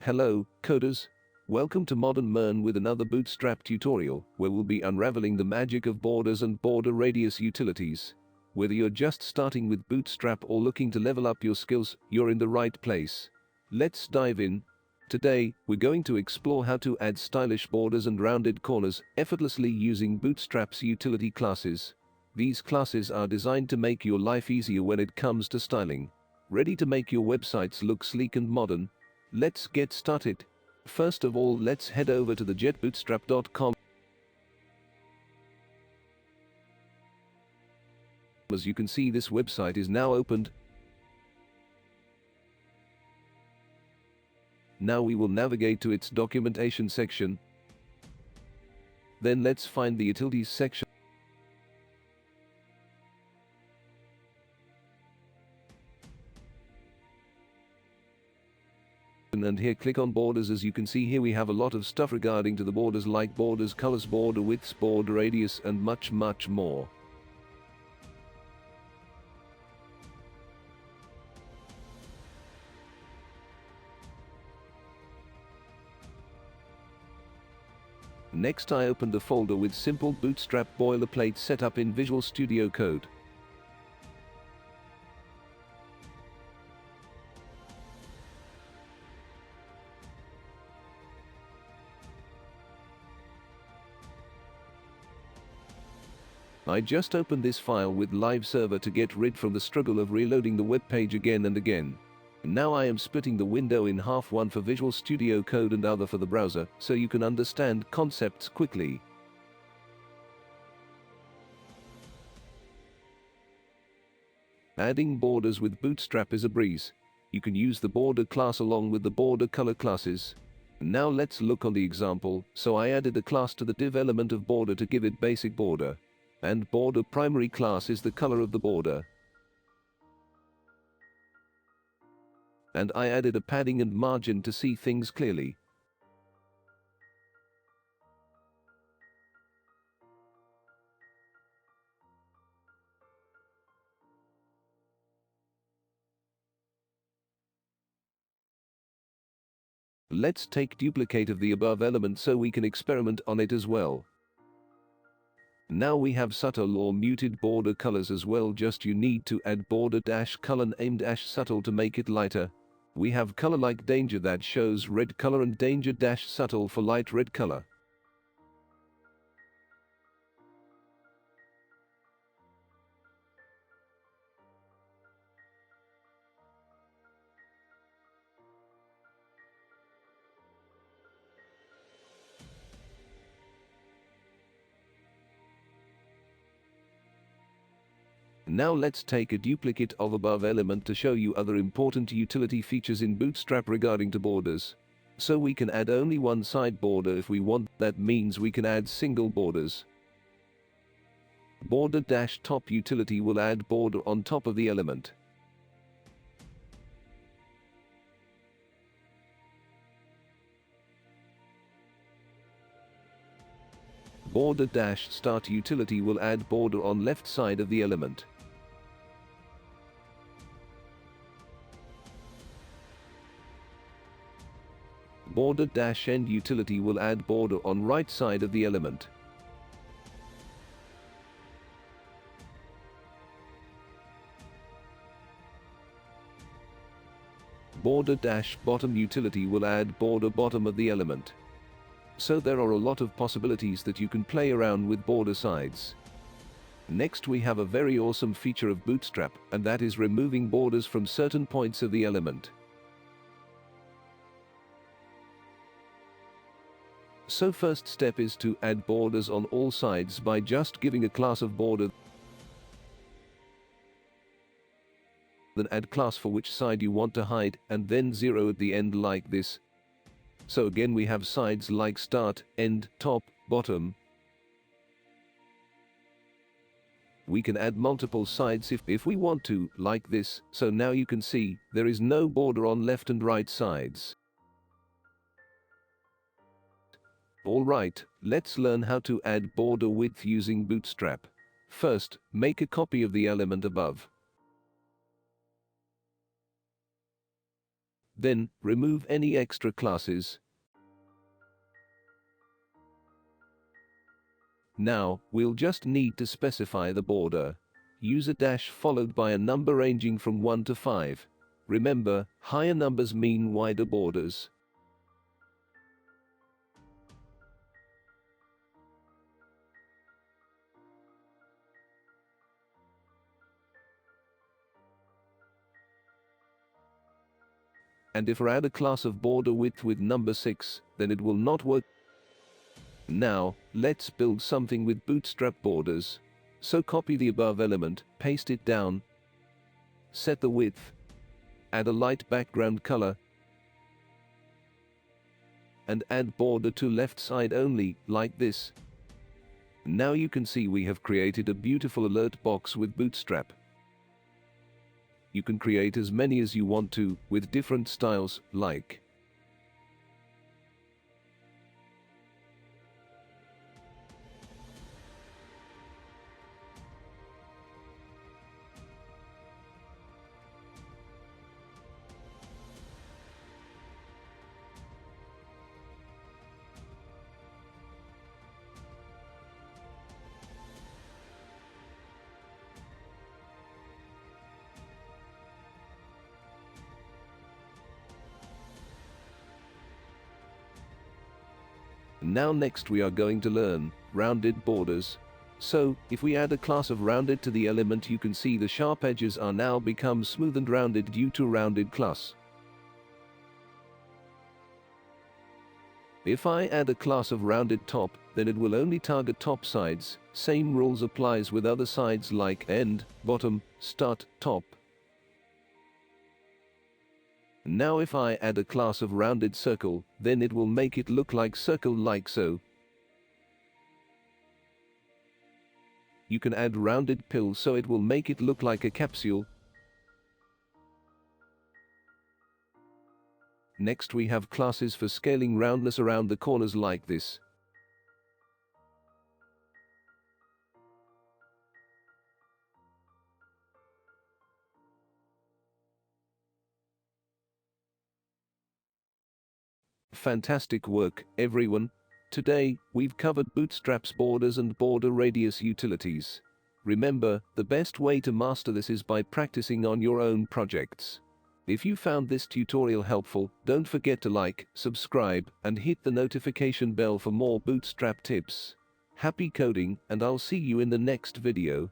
Hello, coders. Welcome to Modern MERN with another Bootstrap tutorial, where we'll be unraveling the magic of borders and border radius utilities. Whether you're just starting with Bootstrap or looking to level up your skills, you're in the right place. Let's dive in. Today, we're going to explore how to add stylish borders and rounded corners effortlessly using Bootstrap's utility classes. These classes are designed to make your life easier when it comes to styling. Ready to make your websites look sleek and modern? Let's get started. First of all, let's head over to the getbootstrap.com. As you can see, this website is now opened. Now we will navigate to its documentation section. Then let's find the utilities section. And here click on borders. As you can see here, we have a lot of stuff regarding to the borders, like borders, colors, border widths, border radius, and much more. Next, I opened a folder with simple Bootstrap boilerplate set up in Visual Studio Code. I just opened this file with live server to get rid from the struggle of reloading the web page again and again. Now I am splitting the window in half, one for Visual Studio Code and other for the browser, so you can understand concepts quickly. Adding borders with Bootstrap is a breeze. You can use the border class along with the border color classes. Now let's look on the example. So I added a class to the div element of border to give it basic border. And border primary class is the color of the border. And I added a padding and margin to see things clearly. Let's take duplicate of the above element so we can experiment on it as well. Now we have subtle or muted border colors as well. Just you need to add border dash color named dash subtle to make it lighter. We have color like danger that shows red color and danger dash subtle for light red color. Now let's take a duplicate of above element to show you other important utility features in Bootstrap regarding to borders. So we can add only one side border if we want. That means we can add single borders. Border dash top utility will add border on top of the element. Border dash start utility will add border on left side of the element. Border dash end utility will add border on right side of the element. Border dash bottom utility will add border bottom of the element. So there are a lot of possibilities that you can play around with border sides. Next, we have a very awesome feature of Bootstrap, and that is removing borders from certain points of the element. So first step is to add borders on all sides by just giving a class of border. Then add class for which side you want to hide, and then 0 at the end like this. So again we have sides like start, end, top, bottom. We can add multiple sides if we want to, like this. So now you can see there is no border on left and right sides. Alright, let's learn how to add border width using Bootstrap. First, make a copy of the element above. Then, remove any extra classes. Now, we'll just need to specify the border. Use a dash followed by a number ranging from 1 to 5. Remember, higher numbers mean wider borders. And if I add a class of border width with number 6, then it will not work. Now, let's build something with Bootstrap borders. So copy the above element, paste it down, set the width, add a light background color, and add border to left side only, like this. Now you can see we have created a beautiful alert box with Bootstrap. You can create as many as you want to, with different styles, like Now next we are going to learn rounded borders. So, if we add a class of rounded to the element, you can see the sharp edges are now become smooth and rounded due to rounded class. If I add a class of rounded top, then it will only target top sides. Same rules applies with other sides like end, bottom, start, top. Now if I add a class of rounded circle, then it will make it look like circle like so. You can add rounded pill so it will make it look like a capsule. Next we have classes for scaling roundness around the corners like this. Fantastic work, everyone. Today, we've covered Bootstrap's borders and border radius utilities. Remember, the best way to master this is by practicing on your own projects. If you found this tutorial helpful, don't forget to like, subscribe, and hit the notification bell for more Bootstrap tips. Happy coding, and I'll see you in the next video.